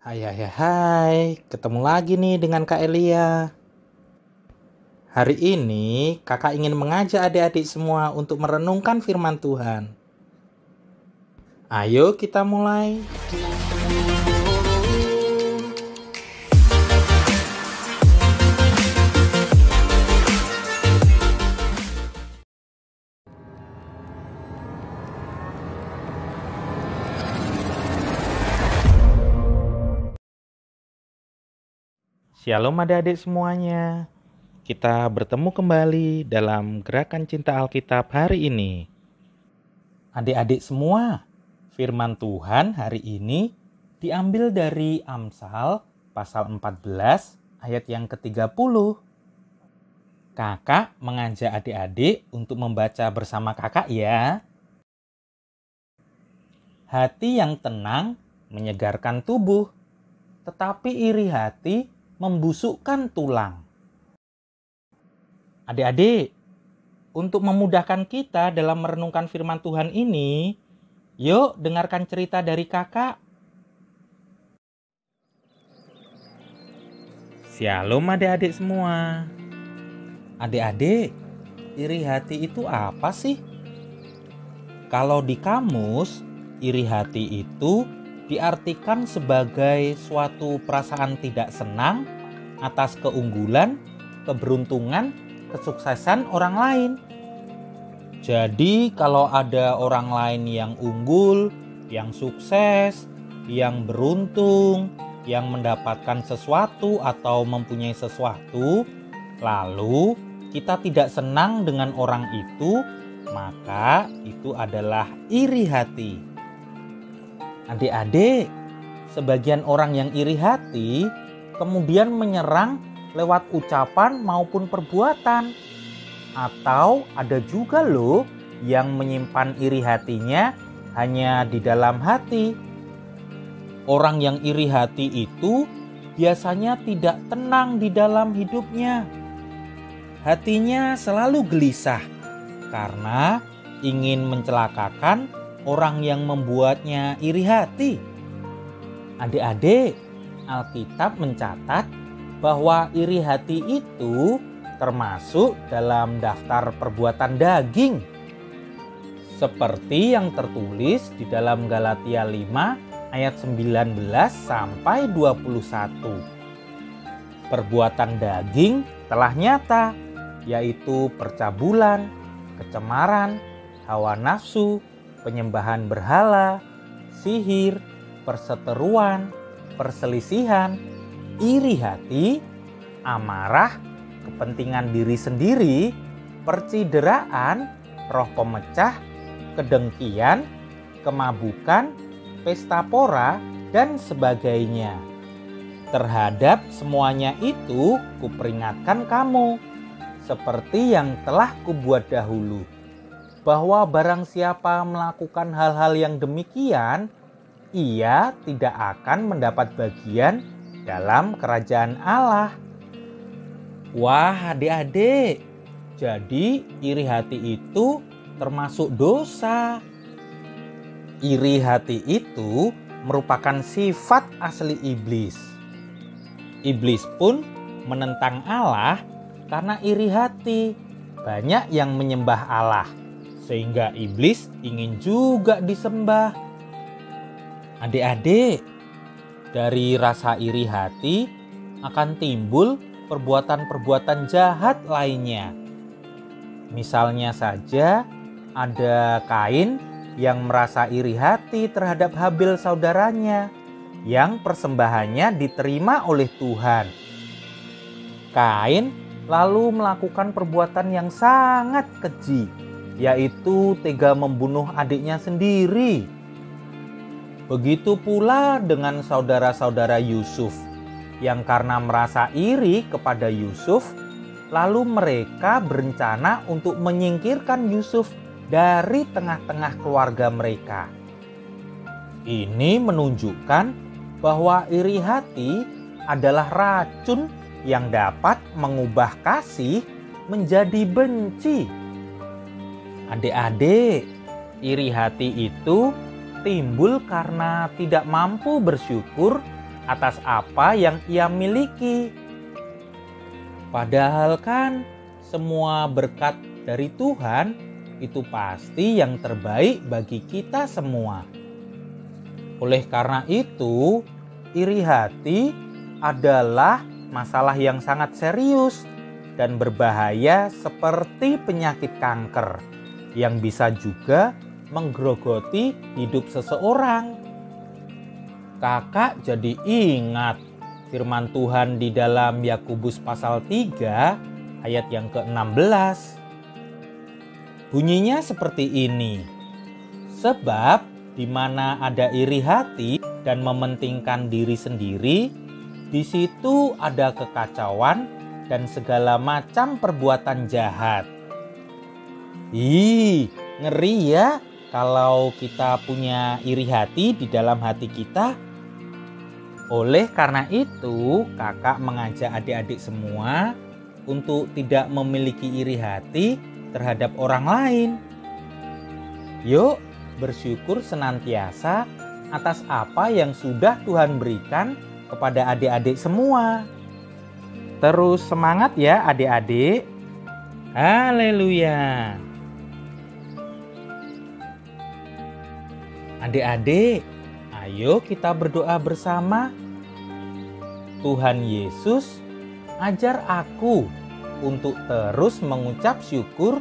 Hai hai hai hai, ketemu lagi nih dengan Kak Elia. Hari ini kakak ingin mengajak adik-adik semua untuk merenungkan firman Tuhan. Ayo kita mulai. Shalom adik-adik semuanya. Kita bertemu kembali dalam Gerakan Cinta Alkitab hari ini. Adik-adik semua, firman Tuhan hari ini diambil dari Amsal pasal 14 ayat yang ke-30. Kakak mengajak adik-adik untuk membaca bersama kakak ya. Hati yang tenang menyegarkan tubuh, tetapi iri hati membusukkan tulang. Adik-adik, untuk memudahkan kita dalam merenungkan firman Tuhan ini, yuk dengarkan cerita dari kakak. Shalom adik-adik semua. Adik-adik, iri hati itu apa sih? Kalau di kamus, iri hati itu diartikan sebagai suatu perasaan tidak senang atas keunggulan, keberuntungan, kesuksesan orang lain. Jadi kalau ada orang lain yang unggul, yang sukses, yang beruntung, yang mendapatkan sesuatu atau mempunyai sesuatu, lalu kita tidak senang dengan orang itu, maka itu adalah iri hati. Adik-adik, sebagian orang yang iri hati kemudian menyerang lewat ucapan maupun perbuatan. Atau ada juga loh yang menyimpan iri hatinya hanya di dalam hati. Orang yang iri hati itu biasanya tidak tenang di dalam hidupnya. Hatinya selalu gelisah karena ingin mencelakakan orang yang membuatnya iri hati. Adik-adik, Alkitab mencatat bahwa iri hati itu termasuk dalam daftar perbuatan daging. Seperti yang tertulis di dalam Galatia 5 ayat 19 sampai 21. Perbuatan daging telah nyata, yaitu percabulan, kecemaran, hawa nafsu, penyembahan berhala, sihir, perseteruan, perselisihan, iri hati, amarah, kepentingan diri sendiri, percideraan, roh pemecah, kedengkian, kemabukan, pesta pora, dan sebagainya. Terhadap semuanya itu kuperingatkan kamu, seperti yang telah kubuat dahulu, bahwa barang siapa melakukan hal-hal yang demikian, ia tidak akan mendapat bagian dalam kerajaan Allah. Wah adik-adik, jadi iri hati itu termasuk dosa. Iri hati itu merupakan sifat asli iblis. Iblis pun menentang Allah karena iri hati. Banyak yang menyembah Allah, sehingga iblis ingin juga disembah. Adik-adik, dari rasa iri hati akan timbul perbuatan-perbuatan jahat lainnya. Misalnya saja ada Kain yang merasa iri hati terhadap Habil saudaranya yang persembahannya diterima oleh Tuhan. Kain lalu melakukan perbuatan yang sangat keji, yaitu tega membunuh adiknya sendiri. Begitu pula dengan saudara-saudara Yusuf, yang karena merasa iri kepada Yusuf, lalu mereka berencana untuk menyingkirkan Yusuf dari tengah-tengah keluarga mereka. Ini menunjukkan bahwa iri hati adalah racun yang dapat mengubah kasih menjadi benci. Adik-adik, iri hati itu timbul karena tidak mampu bersyukur atas apa yang ia miliki. Padahal kan semua berkat dari Tuhan itu pasti yang terbaik bagi kita semua. Oleh karena itu, iri hati adalah masalah yang sangat serius dan berbahaya seperti penyakit kanker yang bisa juga menggerogoti hidup seseorang. Kakak jadi ingat firman Tuhan di dalam Yakobus pasal 3 ayat yang ke-16. Bunyinya seperti ini. Sebab di mana ada iri hati dan mementingkan diri sendiri, di situ ada kekacauan dan segala macam perbuatan jahat. Ih, ngeri ya kalau kita punya iri hati di dalam hati kita. Oleh karena itu, kakak mengajak adik-adik semua untuk tidak memiliki iri hati terhadap orang lain. Yuk, bersyukur senantiasa atas apa yang sudah Tuhan berikan kepada adik-adik semua. Terus semangat ya adik-adik. Haleluya. Adik-adik, ayo kita berdoa bersama. Tuhan Yesus, ajar aku untuk terus mengucap syukur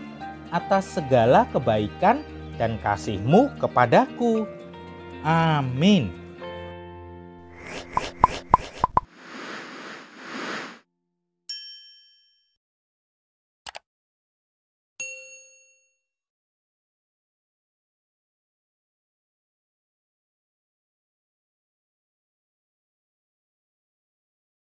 atas segala kebaikan dan kasih-Mu kepadaku. Amin.